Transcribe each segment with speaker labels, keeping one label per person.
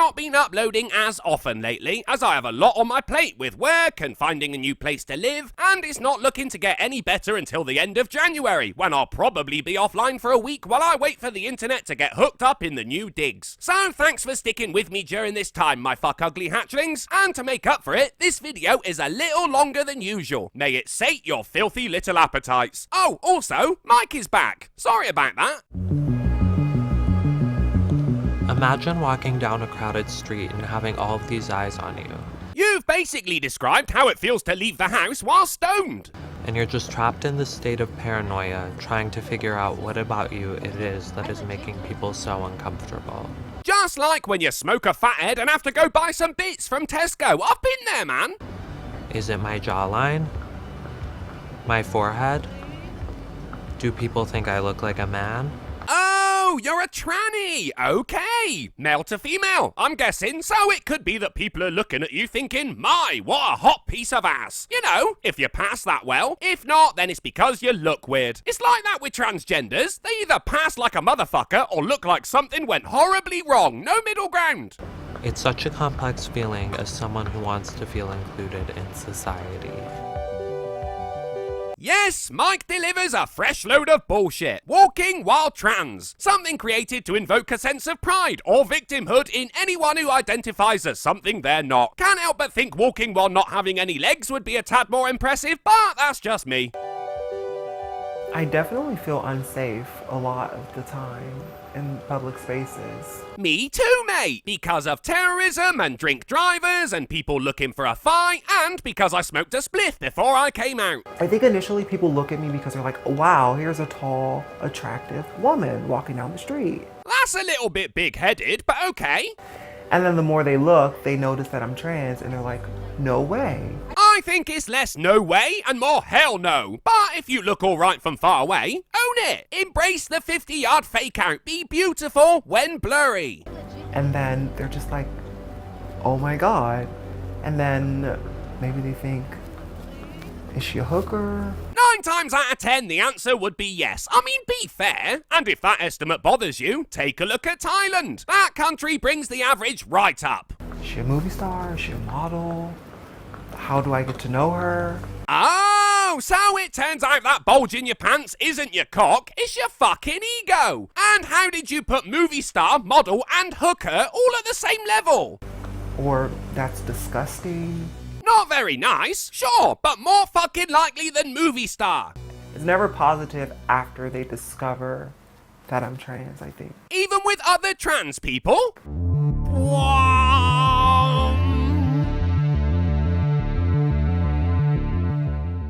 Speaker 1: not been uploading as often lately, as I have a lot on my plate with work and finding a new place to live, and it's not looking to get any better until the end of January, when I'll probably be offline for a week while I wait for the internet to get hooked up in the new digs. So thanks for sticking with me during this time, my fuck ugly hatchlings, and to make up for it, this video is a little longer than usual. May it sate your filthy little appetites. Oh, also, Mike is back. Sorry about that.
Speaker 2: Imagine walking down a crowded street and having all of these eyes on you.
Speaker 1: You've basically described how it feels to leave the house while stoned.
Speaker 2: And you're just trapped in this state of paranoia, trying to figure out what about you it is that is making people so uncomfortable.
Speaker 1: Just like when you smoke a fathead and have to go buy some bits from Tesco. I've been there, man.
Speaker 2: Is it my jawline? My forehead? Do people think I look like a man?
Speaker 1: Oh, you're a tranny. Okay. Male to female, I'm guessing. So it could be that people are looking at you thinking, my, what a hot piece of ass. You know, if you pass that well. If not, then it's because you look weird. It's like that with transgenders. They either pass like a motherfucker or look like something went horribly wrong. No middle ground.
Speaker 2: It's such a complex feeling as someone who wants to feel included in society.
Speaker 1: Yes, Mike delivers a fresh load of bullshit. Walking while trans. Something created to invoke a sense of pride or victimhood in anyone who identifies as something they're not. Can't help but think walking while not having any legs would be a tad more impressive, but that's just me.
Speaker 3: I definitely feel unsafe a lot of the time in public spaces.
Speaker 1: Me too, mate! Because of terrorism and drink drivers and people looking for a fight, and because I smoked a spliff before I came out.
Speaker 3: I think initially people look at me because they're like, wow, here's a tall, attractive woman walking down the street.
Speaker 1: That's a little bit big-headed, but okay.
Speaker 3: And then the more they look, they notice that I'm trans and they're like, no way.
Speaker 1: I think it's less no way and more hell no. But if you look alright from far away, own it. Embrace the 50-yard fake out. Be beautiful when blurry.
Speaker 3: And then they're just like, oh my God. And then maybe they think, is she a hooker?
Speaker 1: 9 times out of 10, the answer would be yes. I mean, be fair. And if that estimate bothers you, take a look at Thailand. That country brings the average right up.
Speaker 3: Is she a movie star? Is she a model? How do I get to know her?
Speaker 1: Oh, so it turns out that bulge in your pants isn't your cock, it's your fucking ego. And how did you put movie star, model, and hooker all at the same level?
Speaker 3: Or that's disgusting.
Speaker 1: Not very nice, sure, but more fucking likely than movie star.
Speaker 3: It's never positive after they discover that I'm trans, I think.
Speaker 1: Even with other trans people? Wow.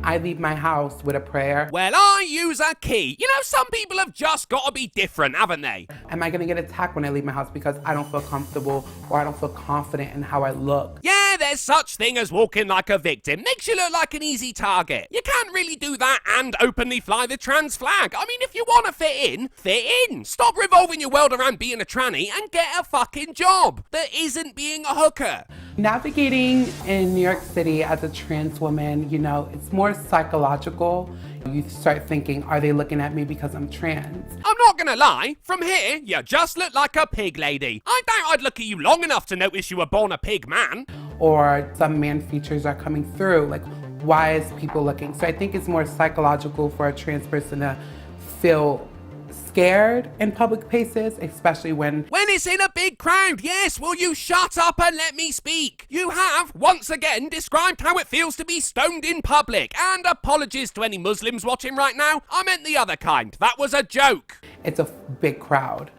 Speaker 4: I leave my house with a prayer.
Speaker 1: Well, I use a key. You know, some people have just got to be different, haven't they?
Speaker 4: Am I gonna get attacked when I leave my house because I don't feel comfortable or I don't feel confident in how I look?
Speaker 1: Yeah, there's such thing as walking like a victim. Makes you look like an easy target. You can't really do that and openly fly the trans flag. I mean, if you want to fit in, fit in. Stop revolving your world around being a tranny and get a fucking job that isn't being a hooker.
Speaker 4: Navigating in New York City as a trans woman, you know, it's more psychological. You start thinking, are they looking at me because I'm trans?
Speaker 1: I'm not gonna lie, from here, you just look like a pig lady. I doubt I'd look at you long enough to notice you were born a pig man.
Speaker 4: Or some man features are coming through, like, why is people looking? So I think it's more psychological for a trans person to feel scared in public places, especially when
Speaker 1: it's in a big crowd. Yes, will you shut up and let me speak? You have, once again, described how it feels to be stoned in public. And apologies to any Muslims watching right now. I meant the other kind. That was a joke.
Speaker 4: it's a big crowd.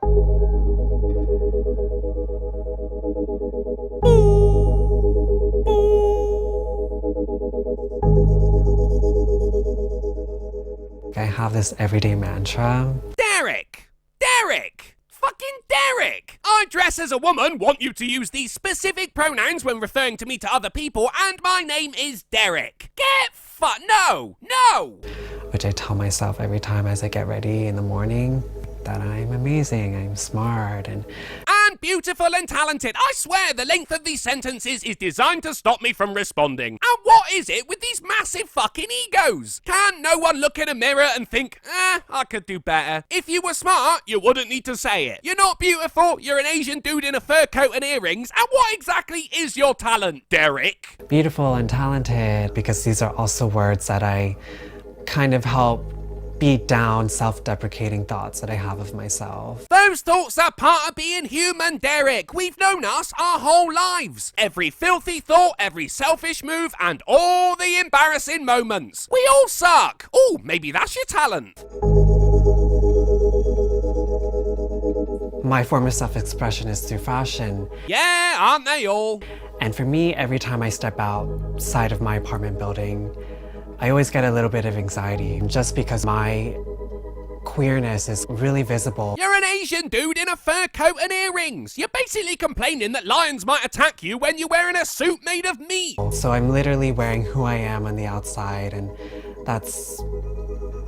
Speaker 5: I have this everyday mantra.
Speaker 1: Derek! Derek! Fucking Derek! I dress as a woman, want you to use these specific pronouns when referring to me to other people, and my name is Derek. No!
Speaker 5: Which I tell myself every time as I get ready in the morning. that I'm amazing, I'm smart, and
Speaker 1: Beautiful and talented. I swear the length of these sentences is designed to stop me from responding. And what is it with these massive fucking egos? Can no one look in a mirror and think, I could do better? If you were smart, you wouldn't need to say it. You're not beautiful, you're an Asian dude in a fur coat and earrings, and what exactly is your talent, Derek?
Speaker 5: beautiful and talented, because these are also words that I kind of help beat down self-deprecating thoughts that I have of myself.
Speaker 1: Those thoughts are part of being human, Derek. We've known us our whole lives. Every filthy thought, every selfish move, and all the embarrassing moments. We all suck. Oh, maybe that's your talent.
Speaker 5: My form of self-expression is through fashion.
Speaker 1: Yeah, aren't they all?
Speaker 5: And for me, every time I step outside of my apartment building, I always get a little bit of anxiety, just because my queerness is really visible.
Speaker 1: You're an Asian dude in a fur coat and earrings. You're basically complaining that lions might attack you when you're wearing a suit made of meat.
Speaker 5: So I'm literally wearing who I am on the outside, and that's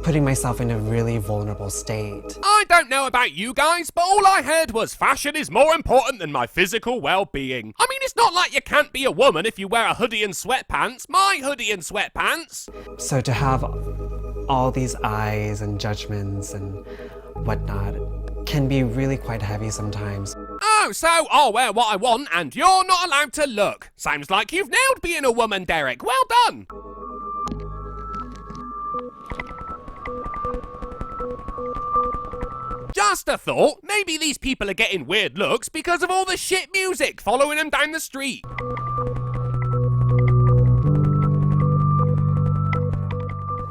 Speaker 5: putting myself in a really vulnerable state.
Speaker 1: I don't know about you guys, but all I heard was fashion is more important than my physical well-being. I mean, it's not like you can't be a woman if you wear a hoodie and sweatpants. My hoodie and sweatpants.
Speaker 5: So to have all these eyes and judgments and whatnot can be really quite heavy sometimes.
Speaker 1: Oh, so I'll wear what I want and you're not allowed to look. Sounds like you've nailed being a woman, Derek. Well done. Just a thought, maybe these people are getting weird looks because of all the shit music following them down the street.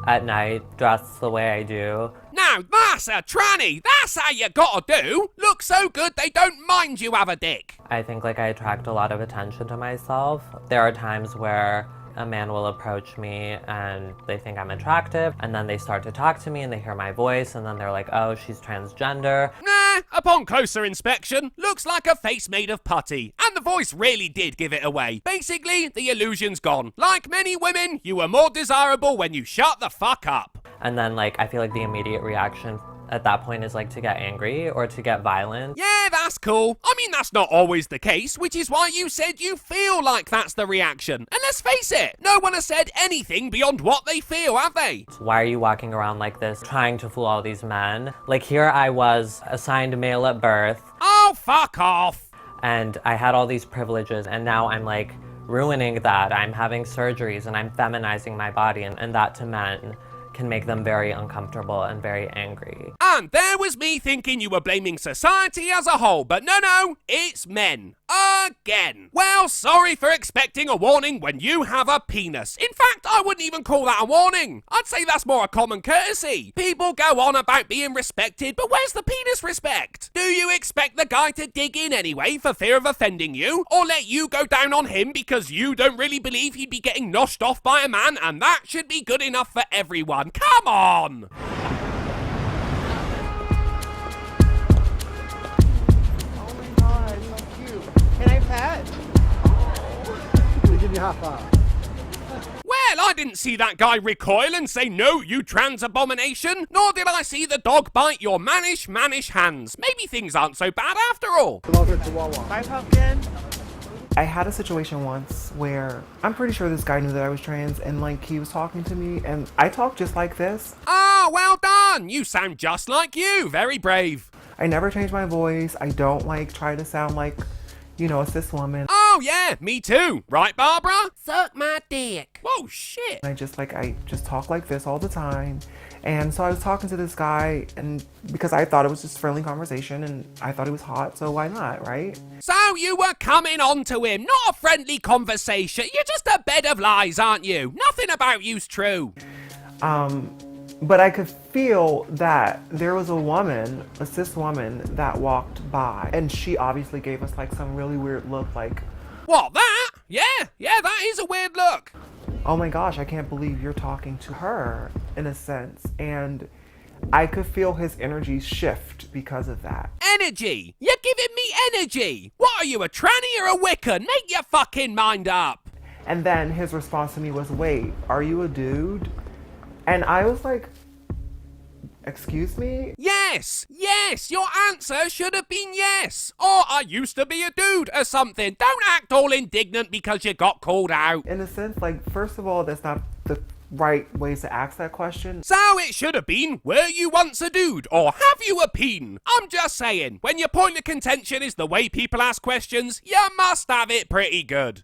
Speaker 2: At night, dress the way I do.
Speaker 1: Now that's a tranny, that's how you gotta do. Look so good they don't mind you have a dick.
Speaker 2: I think like I attract a lot of attention to myself. There are times where a man will approach me and they think I'm attractive, and then they start to talk to me and they hear my voice and then they're like, oh, she's transgender.
Speaker 1: Nah, upon closer inspection, looks like a face made of putty. And the voice really did give it away. Basically, the illusion's gone. Like many women, you were more desirable when you shut the fuck up.
Speaker 2: And then like, I feel like the immediate reaction at that point is like to get angry or to get violent.
Speaker 1: Yeah, that's cool. I mean, that's not always the case, which is why you said you feel like that's the reaction. And let's face it, no one has said anything beyond what they feel, have they?
Speaker 2: Why are you walking around like this, trying to fool all these men? Like here I was assigned male at birth.
Speaker 1: Oh, fuck off.
Speaker 2: And I had all these privileges, and now I'm like ruining that. I'm having surgeries and I'm feminizing my body, and that to men can make them very uncomfortable and very angry.
Speaker 1: And there was me thinking you were blaming society as a whole, but no, it's men. Again. Well, sorry for expecting a warning when you have a penis. In fact, I wouldn't even call that a warning. I'd say that's more a common courtesy. People go on about being respected, but where's the penis respect? Do you expect the guy to dig in anyway for fear of offending you? Or let you go down on him because you don't really believe he'd be getting noshed off by a man, and that should be good enough for everyone? Come on!
Speaker 3: Oh my god, so cute. Can I pet?
Speaker 6: They give you high five.
Speaker 1: Well, I didn't see that guy recoil and say, no, you trans abomination, nor did I see the dog bite your mannish hands. Maybe things aren't so bad after all.
Speaker 6: Closer to Wawa.
Speaker 3: Bye, pumpkin. I had a situation once where I'm pretty sure this guy knew that I was trans, and like he was talking to me and I talk just like this.
Speaker 1: Ah, well done. You sound just like you. Very brave.
Speaker 3: I never change my voice. I don't like try to sound like, you know, a cis woman.
Speaker 1: Oh yeah, me too. Right, Barbara? Suck my dick. Whoa, shit.
Speaker 3: I just talk like this all the time. And so I was talking to this guy, and because I thought it was just friendly conversation and I thought he was hot, so why not, right?
Speaker 1: So you were coming on to him, not a friendly conversation. You're just a bed of lies, aren't you? Nothing about you's true.
Speaker 3: But I could feel that there was a woman, a cis woman, that walked by, and she obviously gave us like some really weird look, like,
Speaker 1: What, that? Yeah, that is a weird look.
Speaker 3: oh my gosh, I can't believe you're talking to her, in a sense. And I could feel his energy shift because of that.
Speaker 1: Energy? You're giving me energy. What are you, a tranny or a Wiccan? Make your fucking mind up.
Speaker 3: And then his response to me was, wait, are you a dude? And I was like, excuse me?
Speaker 1: Yeah, yes. Yes, your answer should have been yes. Or I used to be a dude or something. Don't act all indignant because you got called out.
Speaker 3: In a sense, like, first of all, that's not the right ways to ask that question.
Speaker 1: So it should have been, were you once a dude, or have you a peen? I'm just saying, when your point of contention is the way people ask questions, you must have it pretty good.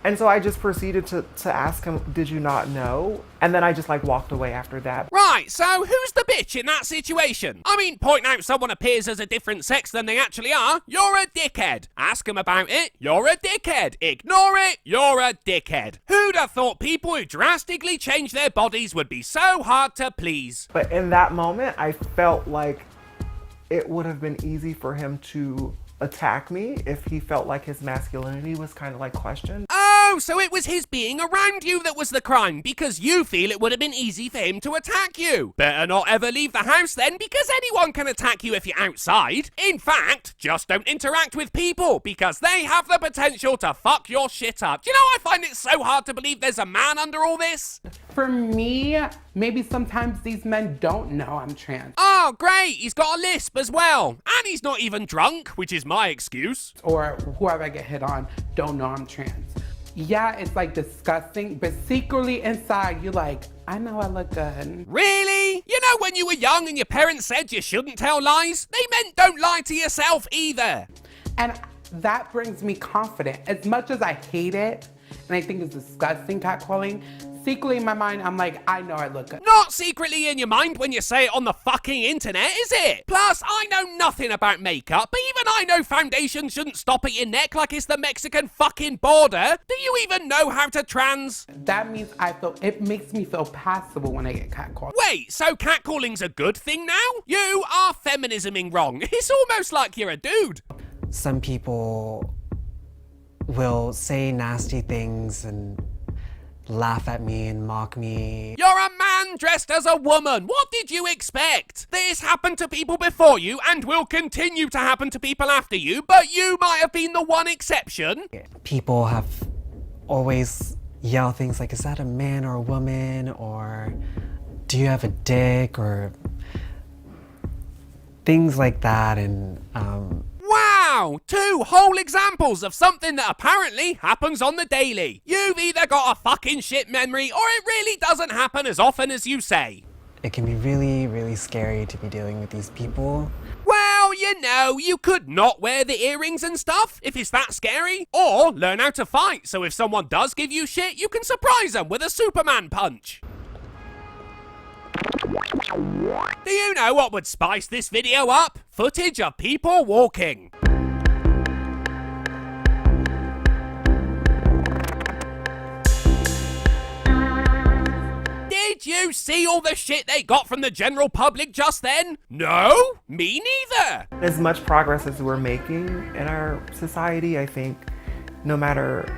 Speaker 3: And so I just proceeded to ask him, did you not know? And then I just like walked away after that.
Speaker 1: Right, so who's the bitch in that situation? I mean, pointing out someone appears as a different sex than they actually are, you're a dickhead. Ask them about it, you're a dickhead. Ignore it, you're a dickhead. Who'd have thought people who drastically change their bodies would be so hard to please?
Speaker 3: But in that moment, I felt like it would have been easy for him to attack me if he felt like his masculinity was kind of like questioned.
Speaker 1: Oh, so it was his being around you that was the crime, because you feel it would have been easy for him to attack you. Better not ever leave the house then, because anyone can attack you if you're outside. In fact, just don't interact with people, because they have the potential to fuck your shit up. Do you know, I find it so hard to believe there's a man under all this.
Speaker 4: For me, maybe sometimes these men don't know I'm trans.
Speaker 1: Oh, great, he's got a lisp as well. And he's not even drunk, which is my excuse.
Speaker 4: Or whoever I get hit on don't know I'm trans. Yeah, it's like disgusting, but secretly inside, you're like, I know I look good.
Speaker 1: Really? You know when you were young and your parents said you shouldn't tell lies? They meant don't lie to yourself either.
Speaker 4: And that brings me confidence. As much as I hate it, and I think it's disgusting catcalling, secretly in my mind, I'm like, I know I look good.
Speaker 1: Not secretly in your mind when you say it on the fucking internet, is it? Plus, I know nothing about makeup, but even I know foundation shouldn't stop at your neck like it's the Mexican fucking border. Do you even know how to trans?
Speaker 4: That means it makes me feel passable when I get catcalled.
Speaker 1: Wait, so catcalling's a good thing now? You are feminisming wrong. It's almost like you're a dude.
Speaker 5: Some people will say nasty things and laugh at me and mock me.
Speaker 1: You're a man dressed as a woman. What did you expect? This happened to people before you and will continue to happen to people after you, but you might have been the one exception.
Speaker 5: People have always yelled things like, is that a man or a woman? Or do you have a dick? Or things like that. And
Speaker 1: Wow, 2 whole examples of something that apparently happens on the daily. You've either got a fucking shit memory or it really doesn't happen as often as you say.
Speaker 5: it can be really, really scary to be dealing with these people.
Speaker 1: Well, you know, you could not wear the earrings and stuff if it's that scary. Or learn how to fight, so if someone does give you shit, you can surprise them with a Superman punch. Do you know what would spice this video up? Footage of people walking. Did you see all the shit they got from the general public just then? No? Me neither.
Speaker 3: As much progress as we're making in our society, I think no matter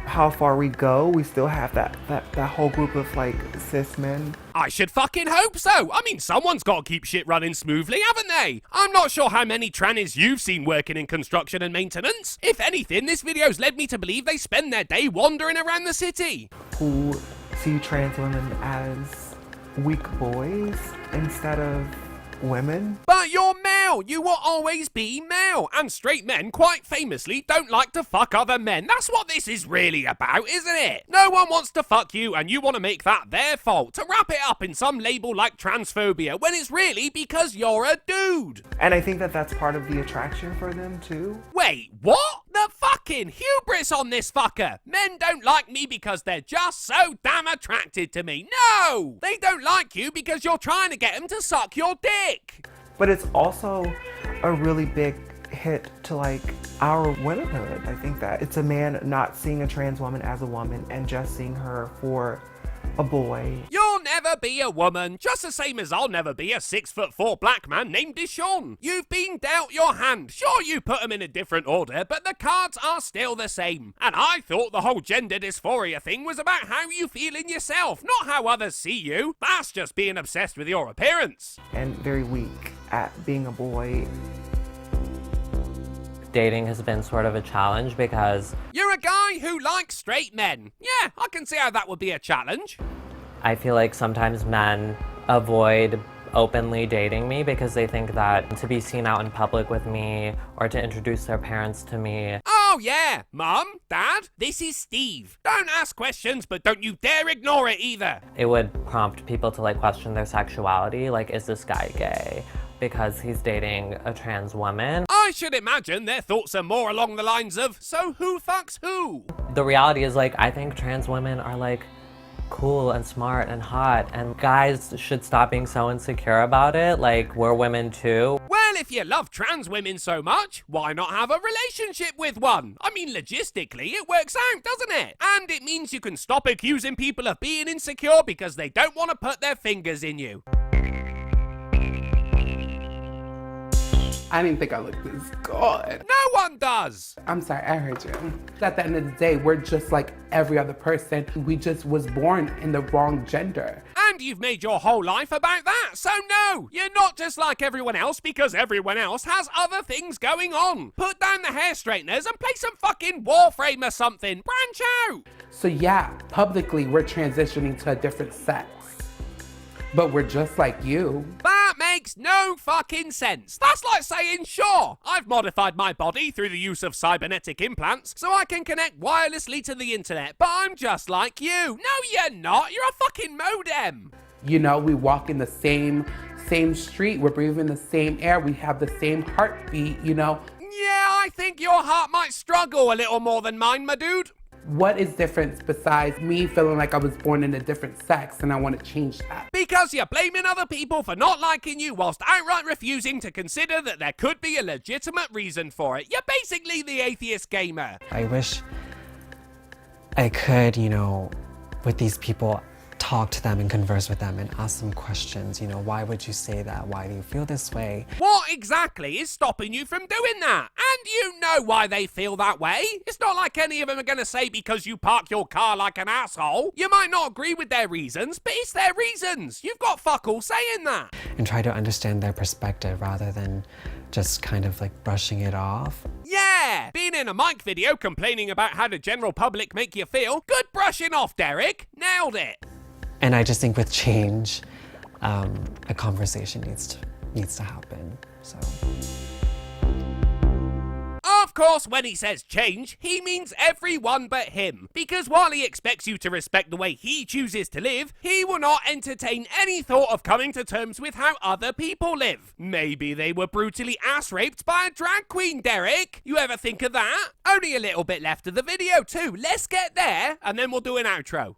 Speaker 3: how far we go, we still have that whole group of like cis men.
Speaker 1: I should fucking hope so. I mean, someone's got to keep shit running smoothly, haven't they? I'm not sure how many trannies you've seen working in construction and maintenance. If anything, this video's led me to believe they spend their day wandering around the city.
Speaker 3: Who see trans women as weak boys instead of women.
Speaker 1: But you're male. You will always be male. And straight men, quite famously, don't like to fuck other men. That's what this is really about, isn't it? No one wants to fuck you, and you want to make that their fault. To wrap it up in some label like transphobia, when it's really because you're a dude.
Speaker 3: And I think that that's part of the attraction for them too.
Speaker 1: Wait, what? The fucking hubris on this fucker. Men don't like me because they're just so damn attracted to me. No! They don't like you because you're trying to get them to suck your dick.
Speaker 3: But it's also a really big hit to like our womanhood. I think that it's a man not seeing a trans woman as a woman and just seeing her for a boy.
Speaker 1: You'll never be a woman, just the same as I'll never be a 6'4" black man named Deshaun. You've been dealt your hand. Sure, you put them in a different order, but the cards are still the same. And I thought the whole gender dysphoria thing was about how you feel in yourself, not how others see you. That's just being obsessed with your appearance.
Speaker 3: And very weak at being a boy.
Speaker 2: Dating has been sort of a challenge because
Speaker 1: You're a guy who likes straight men. Yeah, I can see how that would be a challenge.
Speaker 2: I feel like sometimes men avoid openly dating me because they think that to be seen out in public with me or to introduce their parents to me.
Speaker 1: Oh yeah, Mum, Dad, this is Steve. Don't ask questions, but don't you dare ignore it either.
Speaker 2: It would prompt people to like question their sexuality, like, is this guy gay? Because he's dating a trans woman.
Speaker 1: I should imagine their thoughts are more along the lines of, so who fucks who?
Speaker 2: The reality is, like, I think trans women are like cool and smart and hot, and guys should stop being so insecure about it. Like, we're women too.
Speaker 1: Well, if you love trans women so much, why not have a relationship with one? I mean, logistically, it works out, doesn't it? And it means you can stop accusing people of being insecure because they don't want to put their fingers in you.
Speaker 4: I didn't think I looked this good.
Speaker 1: No one does.
Speaker 4: I'm sorry, I heard you. At the end of the day, we're just like every other person. We just was born in the wrong gender.
Speaker 1: And you've made your whole life about that. So no, you're not just like everyone else because everyone else has other things going on. Put down the hair straighteners and play some fucking Warframe or something. Branch out.
Speaker 4: So yeah, publicly we're transitioning to a different sex. But we're just like you.
Speaker 1: That makes no fucking sense. That's like saying, sure, I've modified my body through the use of cybernetic implants so I can connect wirelessly to the internet, but I'm just like you. No, you're not. You're a fucking modem.
Speaker 4: You know, we walk in the same street. We're breathing the same air. We have the same heartbeat, you know.
Speaker 1: Yeah, I think your heart might struggle a little more than mine, my dude.
Speaker 4: What is different besides me feeling like I was born in a different sex and I want to change that?
Speaker 1: Because you're blaming other people for not liking you whilst outright refusing to consider that there could be a legitimate reason for it. You're basically the atheist gamer.
Speaker 5: I wish I could, with these people, talk to them and converse with them and ask them questions. Why would you say that? Why do you feel this way?
Speaker 1: What exactly is stopping you from doing that? And you know why they feel that way. It's not like any of them are going to say because you park your car like an asshole. You might not agree with their reasons, but it's their reasons. You've got fuck all saying that.
Speaker 5: And try to understand their perspective rather than just kind of like brushing it off.
Speaker 1: Yeah, being in a mic video complaining about how the general public make you feel. Good brushing off, Derek. Nailed it.
Speaker 5: And I just think with change, a conversation needs to happen. So.
Speaker 1: Of course, when he says change, he means everyone but him. Because while he expects you to respect the way he chooses to live, he will not entertain any thought of coming to terms with how other people live. Maybe they were brutally ass-raped by a drag queen, Derek. You ever think of that? Only a little bit left of the video too. Let's get there, and then we'll do an outro.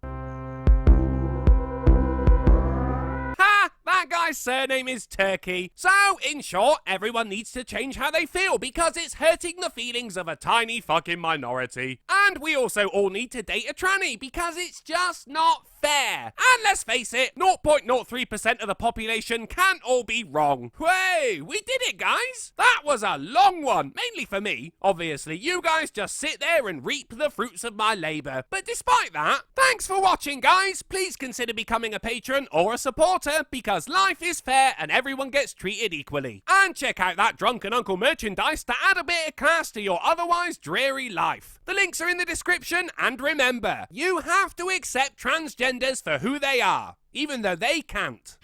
Speaker 1: Ha! That guy's surname is Turkey. So, in short, everyone needs to change how they feel because it's hurting the feelings of a tiny fucking minority. And we also all need to date a tranny because it's just not fair. And let's face it, 0.03% of the population can't all be wrong. Hey, we did it, guys. That was a long one, mainly for me. Obviously, you guys just sit there and reap the fruits of my labor. But despite that, thanks for watching, guys. Please consider becoming a patron or a supporter because life is fair and everyone gets treated equally. And check out that Drunken Uncle merchandise to add a bit of class to your otherwise dreary life. The links are in the description, and remember, you have to accept transgenders for who they are, even though they can't.